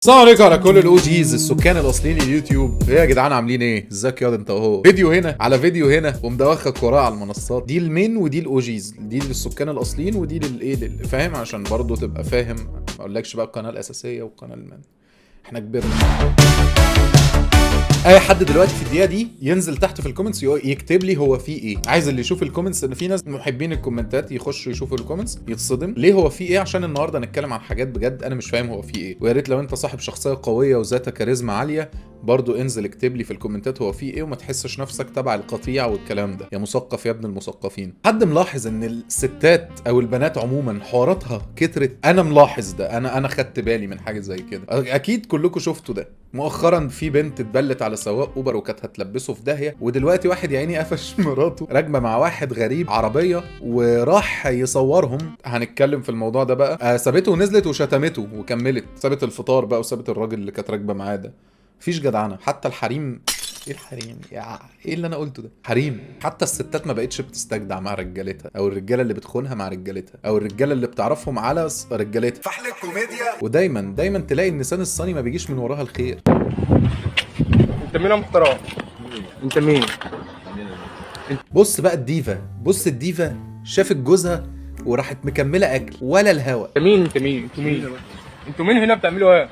السلام عليكم على كل الاو جيز السكان الاصليين لليوتيوب. ايه يا جدعان عاملين ايه؟ ازيك ياض انت اهو، فيديو هنا على فيديو هنا ومدوخك وراه على المنصات دي، المين ودي الاو جيز، دي للسكان الاصليين ودي للايه فاهم، عشان برضو تبقى فاهم. ما اقولكش بقى القناه الاساسيه والقناه المن، احنا كبرنا. اي حد دلوقتي في الدقيقه دي ينزل تحت في الكومنتس يكتب لي هو في ايه. عايز اللي يشوف الكومنتس، ان في ناس محبين الكومنتات يخشوا يشوفوا الكومنتس يتصدم ليه هو في ايه، عشان النهارده هنتكلم عن حاجات بجد انا مش فاهم هو في ايه. ويا ريت لو انت صاحب شخصيه قويه وذات كاريزما عاليه برضو انزل اكتب لي في الكومنتات هو في ايه، وما تحسش نفسك تبع القطيع والكلام ده، يا مثقف يا ابن المثقفين. حد ملاحظ ان الستات او البنات عموما حواراتها كترت؟ انا ملاحظ ده، انا خدت بالي من حاجه زي كده، اكيد كلكم شفتوا ده. مؤخرا في بنت اتبلت على سواق اوبر وكانت هتلبسه في داهيه، ودلوقتي واحد يا عيني قفش مراته راكبه مع واحد غريب عربيه وراح يصورهم. هنتكلم في الموضوع ده بقى. سابته ونزلت وشتمته وكملت، سابت الفطار بقى وسابت الراجل اللي كانت راكبه معاه ده. مفيش جدعنه حتى الحريم. ايه الحريم يا ايه اللي انا قلته ده؟ حريم. حتى الستات ما بقتش بتستجدع مع رجالتها، او الرجاله اللي بتخونها مع رجالتها، او الرجاله اللي بتعرفهم على رجالتها. فحل الكوميديا. ودايما تلاقي النسان الصني ما بيجيش من وراها الخير. انت مين يا محترم؟ انت مين؟ بص بقى الديفا، بص الديفا شافت جوزها وراحت مكمله اكل ولا الهوا. انت مين؟ انتوا مين هنا بتعملوا ايه؟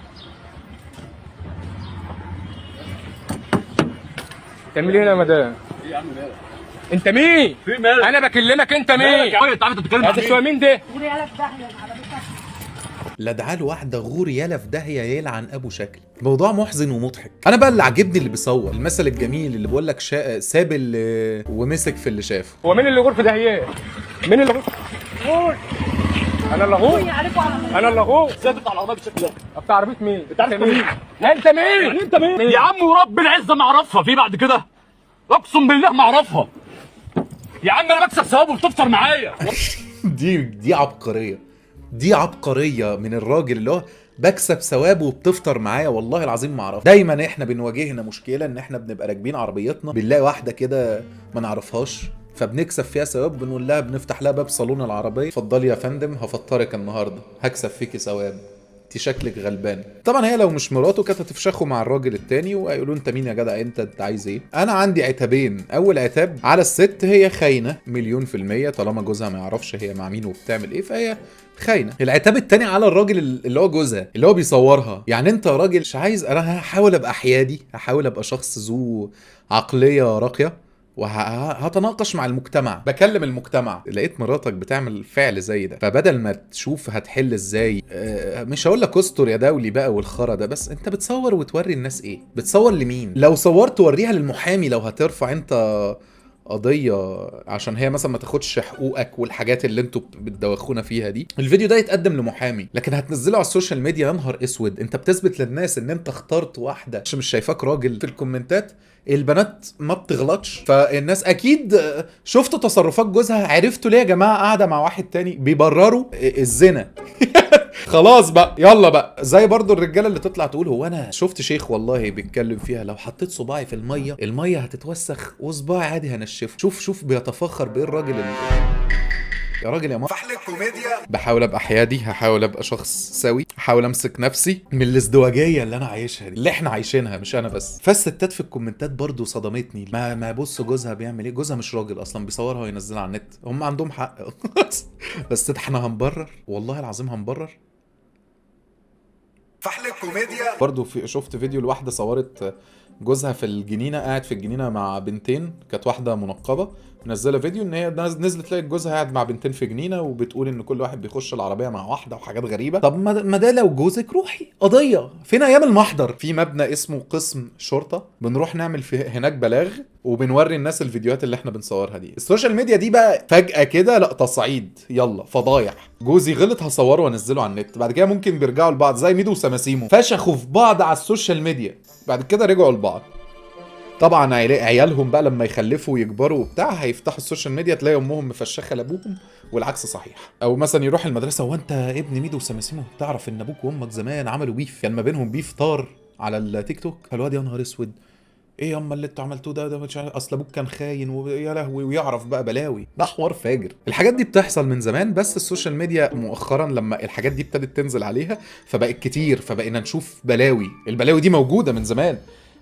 بتعملي هنا يا مدام؟ ايه يا عم مالك؟ انت مين؟ في مالك؟ انا بكلمك، انت مين؟ يا عم انت عارف انت بتتكلم عن هذا مين ده؟ لا دعاله واحده غور يالا في داهيه يلعن ابو شكل. موضوع محزن ومضحك. انا بقى اللي عاجبني اللي بيصور، المثل الجميل اللي بيقول لك ساب اللي ومسك في اللي شافه. هو مين اللي غرفه دهيات؟ مين اللي غرفه؟ انا اللي غور؟ انا اللي غور؟ ثابت على العربيه بالشكل ده. بتاع عربيه مين؟ انت عارف مين؟ انت مين؟ يعني انت مين؟ يا عم ورب العزه ما اعرفها في بعد كده، اقسم بالله ما اعرفها. يا عم انا بكسب ثواب وبتفطر معايا. دي عبقريه، دي عبقريه من الراجل اللي هو بكسب ثواب وبتفطر معايا. والله العظيم ما اعرف. دايما احنا بنواجهنا مشكله ان احنا بنبقى راكبين عربيتنا بنلاقي واحده كده ما نعرفهاش، فبنكسب فيها ثواب، بنقول لها بنفتح لها باب صالون العربيه، اتفضلي يا فندم هفطرك النهارده، هكسب فيكي ثواب، انت شكلك غلبان. طبعا هي لو مش مراته كانت هتفشخه مع الراجل التاني وهيقولوا انت مين يا جدع، انت عايز ايه؟ انا عندي عتابين. اول عتاب على الست، هي خاينه مليون في الميه، طالما جوزها ما يعرفش هي مع مين وبتعمل ايه فهي خاينه. العتاب التاني على الراجل اللي هو جوزها اللي هو بيصورها. يعني انت راجل مش عايز، انا هحاول ابقى حيادي، هحاول ابقى شخص ذو عقليه راقيه وهتناقش مع المجتمع، بكلم المجتمع. لقيت مراتك بتعمل فعل زي ده، فبدل ما تشوف هتحل ازاي، مش هقول لك استر يا دولي بقى والخرا ده، بس انت بتصور وتوري الناس ايه؟ بتصور لمين؟ لو صورت وريها للمحامي لو هترفع انت قضيه عشان هي مثلا ما تاخدش حقوقك والحاجات اللي انتوا بتدوخونا فيها دي، الفيديو ده يتقدم لمحامي. لكن هتنزله على السوشيال ميديا، يا نهار اسود، انت بتثبت للناس ان انت اخترت واحده عشان مش شايفاك راجل. في الكومنتات البنات ما بتغلطش، فالناس اكيد شفتوا تصرفات جوزها، عرفتوا ليه يا جماعه قاعده مع واحد تاني بيبرروا الزنا. خلاص بقى يلا بقى. زي برضو الرجاله اللي تطلع تقول هو انا شفت شيخ والله بيتكلم فيها لو حطيت صباعي في الميه هتتوسخ وصباعي عادي هنشفه. شوف بيتفخر بايه الراجل يا راجل يا فحل الكوميديا. بحاول ابقى حيادي، هحاول ابقى شخص سوي، هحاول امسك نفسي من الازدواجيه اللي انا عايشها دي، اللي احنا عايشينها مش انا بس. فالستات في الكومنتات برضو صدمتني. ما بص جوزها بيعمل ايه، جوزها مش راجل اصلا، بيصورها وينزلها على النت، هم عندهم حق. بس احنا هنبرر، والله العظيم هنبرر. فحل الكوميديا. برضو شفت فيديو لواحده صورت جوزها في الجنينه، قاعد في الجنينه مع بنتين، كانت واحده منقبه منزله فيديو ان هي نزلت لقيت جوزها قاعد مع بنتين في جنينه، وبتقول ان كل واحد بيخش العربيه مع واحده وحاجات غريبه. طب ما ده لو جوزك روحي قضيه. فين ايام المحضر؟ في مبنى اسمه قسم شرطه بنروح نعمل في هناك بلاغ وبنوري الناس الفيديوهات اللي احنا بنصورها دي. السوشيال ميديا دي بقى فجاه كده لا تصعيد، يلا فضايح، جوزي غلط هصوره وانزله على النت. بعد كده ممكن بيرجعوا لبعض زي ميدو وسماسيمو، فشخوا في بعض على السوشيال ميديا، بعد كده رجعوا لبعض. طبعا عيالهم بقى لما يخلفوا ويكبروا وبتاع هيفتحوا السوشيال ميديا تلاقي امهم مفشخه لابوهم والعكس صحيح. او مثلا يروح المدرسه، هو انت ابن ميدو وسماسيمو تعرف ان ابوك وامك زمان عملوا بيف، كان ما بينهم بيف طار على التيك توك؟ فالواد يا نهار اسود ايه ياما اللي انتوا عملتوه ده مش عارف، اصل ابوك كان خاين ويا لهوي، ويعرف بقى بلاوي. ده حوار فاجر. الحاجات دي بتحصل من زمان، بس السوشيال ميديا مؤخرا لما الحاجات دي ابتدت تنزل عليها فبقت كتير، فبقينا نشوف بلاوي. البلاوي دي موجوده من زمان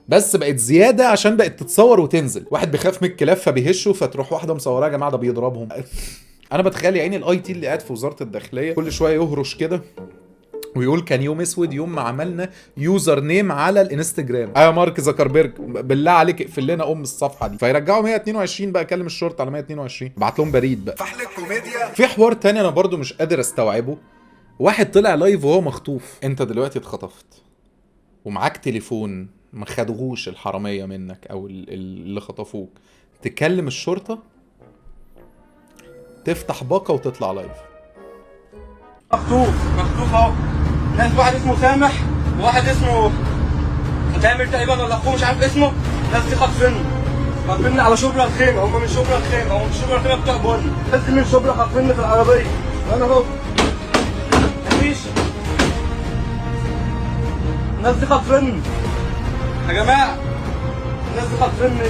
بس بقت زياده عشان بقت تتصور وتنزل. واحد بيخاف من الكلاب فبيهشه، فتروح واحده مصوراه يا جماعه ده بيضربهم. انا بتخيل يا عيني الاي تي اللي قاعد في وزاره الداخليه كل شويه يهرش كده ويقول كان يوم اسود يوم ما عملنا يوزر نيم على الانستجرام. ايوه مارك زكربيرج بالله عليك اقفل لنا الصفحه دي. فيرجعوا 122 بقى، كلم الشرطه على 122، بعت لهم بريد بقى. فحل الكوميديا. في حوار تاني انا برضو مش قادر استوعبه. واحد طلع لايف وهو مخطوف. انت دلوقتي اتخطفت ومعاك تليفون، ما خدوهوش الحراميه منك او اللي خطفوك، تكلم الشرطه، تفتح باقه وتطلع لايف. مخطوف اهو. ناس واحد اسمه سامح وواحد اسمه تامر تقريبا ولا اخوه مش عارف اسمه. ناس دي خاطفيني على شبرا الخيمه. هم من شبرا الخيمه، هم من شبرا الخيمه بتوع بن. ناس دي من شبرا خاطفيني في العربيه وانا اهو مفيش. الناس دي خاطفيني يا جماعه، الناس دي خاطفيني.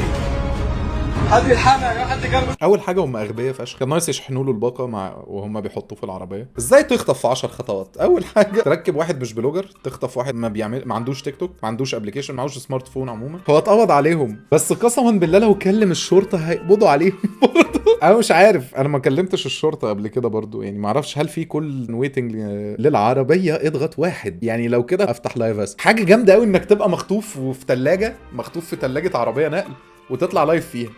حد يلحقنا يا جماعه، حد جنبي. اول حاجه هم اغبياء فشخ، كان ناقص يشحنوا له الباقه وهم بيحطوه في العربيه. ازاي تخطف في 10 خطوات؟ اول حاجه تركب واحد مش بلوجر، تخطف واحد ما عندوش تيك توك، ما عندوش ابلكيشن، ما عندوش سمارت فون عموما. هو اتقبض عليهم، بس قسما بالله لو كلم الشرطه هيقبضوا عليهم برضه. انا مش عارف، انا ما كلمتش الشرطه قبل كده برضه، يعني ما اعرفش هل في كل ويتنج للعربيه اضغط واحد، يعني لو كده افتح لايف. بس حاجه جامده قوي انك تبقى مخطوف وفي ثلاجه، مخطوف في ثلاجه عربيه نقل وتطلع لايف فيها.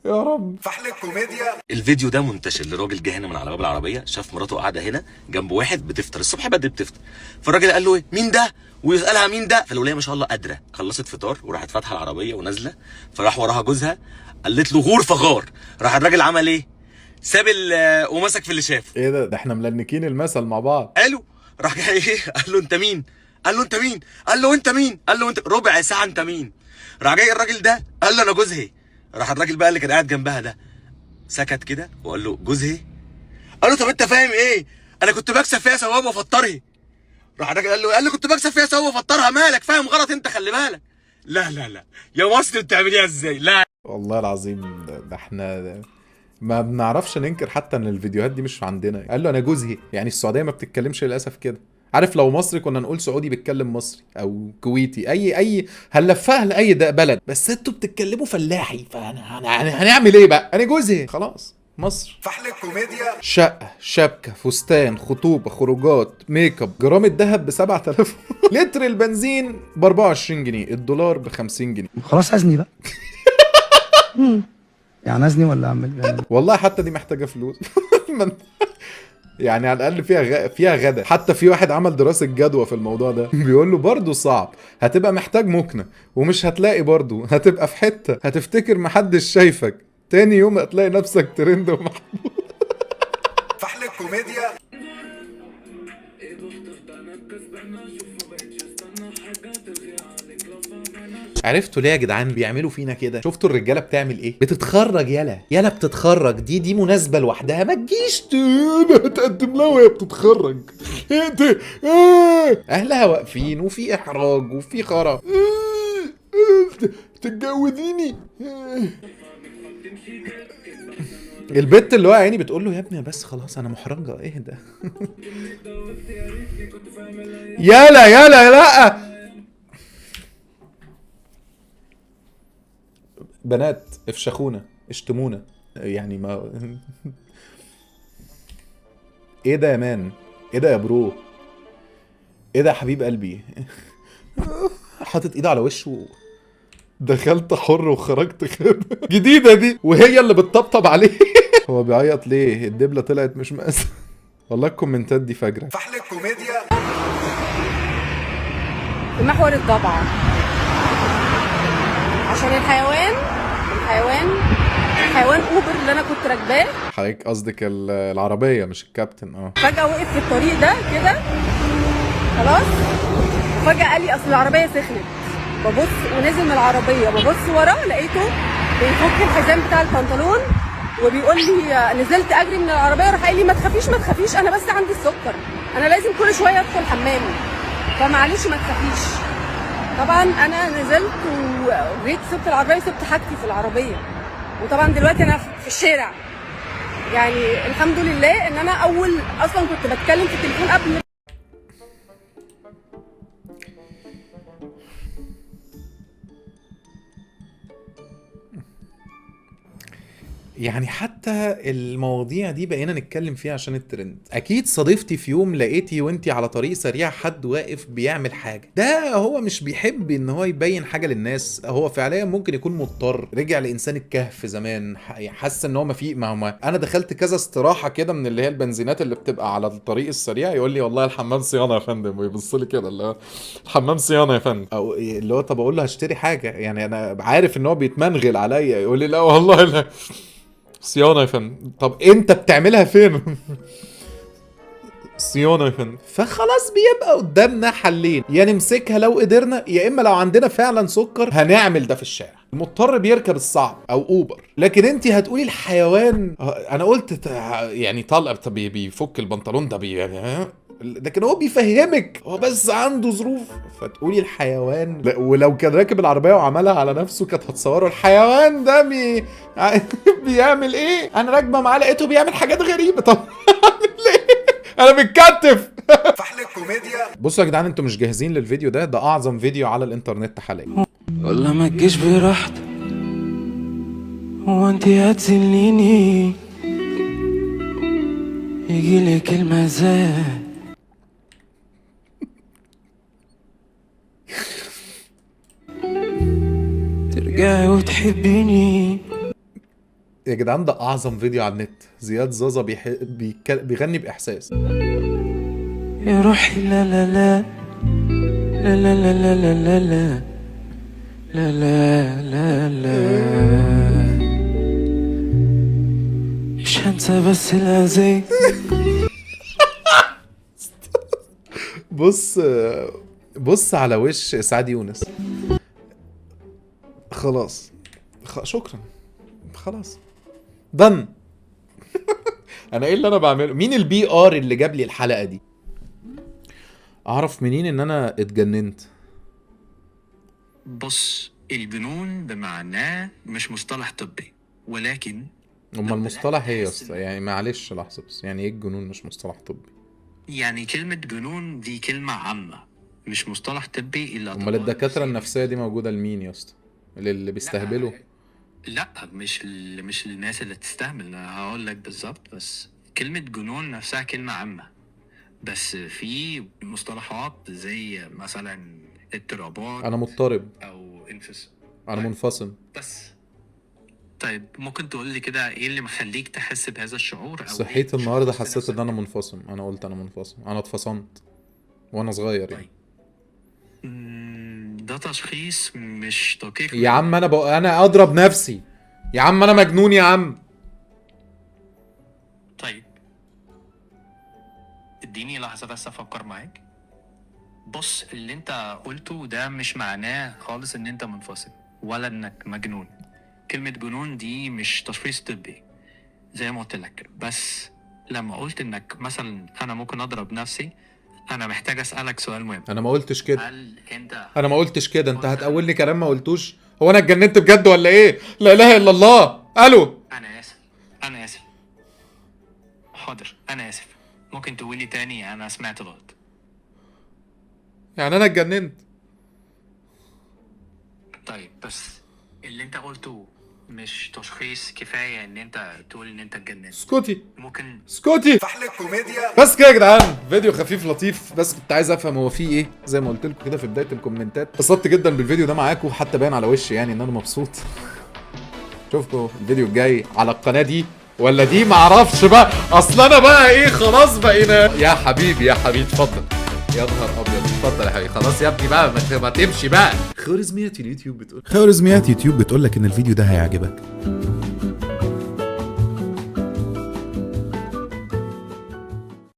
يا رب. فحل الكوميديا. الفيديو ده منتشر لراجل جه هنا من على باب العربيه، شاف مراته قاعده هنا جنب واحد بتفطر الصبح بدري بتفطر، فالراجل قال له ايه مين ده؟ ويسالها مين ده؟ فالوليه ما شاء الله قادره، خلصت فطار وراحت فاتحه العربيه ونازله، فراح وراها جوزها قالت له غور فغار. راح الراجل عمل ايه؟ ساب ومسك في اللي شافه. ايه ده احنا ملنكين المثل مع بعض. قالوا راح جاي ايه؟ قال له انت مين؟ قال له انت مين؟ قال له انت مين؟ قال له انت ربع ساعه انت مين؟ راح جاي الراجل ده قال له انا جوزها. راح الراجل بقى اللي كان قاعد جنبها ده سكت كده وقال له جوزها؟ قال له طب انت فاهم ايه؟ انا كنت بكسب فيها ثواب وافطرها. راح الراجل قال له كنت بكسب فيها ثواب وافطرها. مالك فاهم غلط انت، خلي بالك. لا يا مصر بتعمليها ازاي؟ لا والله العظيم ده احنا ما بنعرفش ننكر حتى ان الفيديوهات دي مش عندنا. قال له انا جوزها، يعني السعوديه ما بتتكلمش للاسف كده. عارف لو مصري كنا نقول سعودي بيتكلم مصري او كويتي، اي هنلفها لاي ده بلد، بس انتوا بتتكلموا فلاحي، هنعمل ايه بقى؟ انا جوزها خلاص. مصر. فحل الكوميديا. شقه، شبكه، فستان، خطوبه، خروجات، ميك اب، جرام الذهب ب 7000 لتر البنزين ب 24 جنيه، الدولار ب 50 جنيه. خلاص ازني بقى. يعني ازني ولا اعمل يعني؟ والله حتى دي محتاجه فلوس. يعني على الاقل فيها غدا. حتى في واحد عمل دراسه جدوى في الموضوع ده، بيقول له برضه صعب، هتبقى محتاج مكنه ومش هتلاقي، برضه هتبقى في حته هتفتكر محدش شايفك، تاني يوم هتلاقي نفسك ترند ومحبوب. فحل الكوميديا. عرفتوا ليه يا جدعان بيعملوا فينا كده؟ شفتوا الرجاله بتعمل ايه؟ بتتخرج يلا بتتخرج. دي مناسبه لوحدها، ما تجيش تقدم لها وهي بتتخرج. انت اهلها واقفين وفي احراج وفي خرا. تتجوزيني؟ البت اللي هو عيني بتقول له يا ابني بس خلاص انا محرجه اهدى. يلا لا بنات افشخونا اشتمونا يعني ما. ايه ده يا مان؟ ايه ده يا برو؟ ايه ده يا حبيب قلبي؟ حاطط ايده على وشه، دخلت حر وخرجت خير. جديده دي، وهي اللي بتطبطب عليه. هو بيعيط ليه؟ الدبله طلعت مش مقاسه. والله الكومنتات دي فجره. فحل الكوميديا. محور الضبعه عشان الحيوان اوبر اللي انا كنت راكباه. حضرتك قصدك العربيه مش الكابتن؟ فجاه وقف في الطريق ده كده خلاص، فجاه قال لي اصل العربيه سخنت. ببص ونازل من العربيه، ببص وراه لقيته بيفك الحزام بتاع البنطلون وبيقول لي نزلت اجري من العربيه، راح قال لي ما تخافيش انا بس عندي السكر، انا لازم كل شويه ادخل حمام. فمعلش ما تخافيش. طبعا انا نزلت وجيت سبت العربيه وسبت حاجتي في العربيه، وطبعا دلوقتي انا في الشارع. يعني الحمد لله ان انا اصلا كنت بتكلم في التليفون قبل. يعني حتى المواضيع دي بقينا نتكلم فيها عشان الترند. اكيد صادفتي في يوم لقيتي وانتي على طريق سريع حد واقف بيعمل حاجه، ده هو مش بيحب ان هو يبين حاجه للناس، هو فعليا ممكن يكون مضطر، رجع لانسان الكهف زمان، حاسس ان هو ما انا دخلت كذا استراحه كده من اللي هي البنزينات اللي بتبقى على الطريق السريع، يقول لي والله الحمام صيانه يا فندم، ويبص لي كده اللي هو الحمام صيانه يا فندم، او اللي هو طب اقول له هشتري حاجه، يعني انا عارف ان هو بيتمنغل عليا، يقول لي لا والله لا صيانه يا فندم. طب انت بتعملها فين؟ صيانه يا فندم. فخلاص بيبقى قدامنا حلين، يا نمسكها لو قدرنا، يا اما لو عندنا فعلا سكر هنعمل ده في الشارع. المضطر بيركب الصعب او اوبر، لكن انت هتقولي الحيوان. انا قلت يعني طلق طب بيفك البنطلون ده يعني لكن هو بيفهمك هو بس عنده ظروف، فتقولي الحيوان. ولو كان راكب العربيه وعملها على نفسه كانت هتصوره الحيوان ده بيعمل ايه؟ انا راكبه معاه لقيته بيعمل حاجات غريبه، طب اعمل ايه؟ انا متكتف. فحل الكوميديا. بصوا يا جدعان، انتوا مش جاهزين للفيديو ده اعظم فيديو على الانترنت حاليا. والله ما تجيش براحتك، هو انت هتذليني يجيلك المزاج ترجعي وتحبيني. يا جدعان ده اعظم فيديو على النت، زياد زازا بيغني باحساس. يا روحي لا لا لا لا لا لا لا لا لا لا لا لا لا مش هنسى بس الأذى. بص على وش سعد يونس. خلاص شكرا خلاص ضن. انا ايه اللي انا بعمله؟ مين البي ار اللي جاب لي الحلقه دي؟ اعرف منين ان انا اتجننت؟ بص، الجنون بمعناه مش مصطلح طبي، ولكن امال المصطلح ايه يا اسطى؟ يعني معلش لحظه بس، يعني ايه الجنون مش مصطلح طبي؟ يعني كلمة جنون دي كلمة عامة مش مصطلح طبي الا. امال الدكاتره النفسيه دي موجوده لمين يا اسطى؟ اللي بيستهبلوا؟ لا مش الناس اللي تستهبل، انا هقول لك بالظبط. بس كلمة جنون نفسها كلمة عامة، بس في مصطلحات زي مثلا اضطرابات. انا مضطرب او انفصام. انا منفصم. بس طيب ممكن تقول لي كده ايه اللي مخليك تحس بهذا الشعور؟ او صحيت النهارده حسيت ان انا منفصم، انا قلت انا منفصم، انا اتفصمت وانا صغير يعني. ده تشخيص مش دقيق يا عم. انا اضرب نفسي يا عم، انا مجنون يا عم. طيب اديني لحظة بس افكر معاك. بص، اللي انت قلته ده مش معناه خالص ان انت منفصل ولا انك مجنون. كلمة جنون دي مش تشخيص طبي زي ما قلت لك، بس لما قلت انك مثلا انا ممكن اضرب نفسي، انا محتاج اسألك سؤال مهم. انا ما قلتش كده. هل انت انا ما قلتش كده، انت هتقولني كلام ما قلتوش. هو انا اتجننت بجد ولا ايه؟ لا اله الا الله. الو. انا اسف حاضر، انا اسف. ممكن تقولي تاني؟ انا سمعت غلط. يعني انا اتجننت؟ طيب بس اللي انت قلته مش تشخيص كفايه ان انت تقول ان انت اتجننت. اسكتي ممكن اسكتي. فحل الكوميديا. بس كده يا جدعان، فيديو خفيف لطيف، بس كنت عايز افهم هو فيه ايه. زي ما قلت لكم كده في بدايه الكومنتات، اتبسطت جدا بالفيديو ده معاكم، حتى باين على وشي يعني ان انا مبسوط. اشوفكم الفيديو الجاي على القناه دي ولا دي معرفش بقى، اصل انا بقى ايه، خلاص بقينا. يا حبيبي اتفضل. يا نهار ابيض، اتفضل يا حبيبي. خلاص يا ابني بقى، ما تمشي بقى. خوارزميات يوتيوب بتقول لك ان الفيديو ده هيعجبك.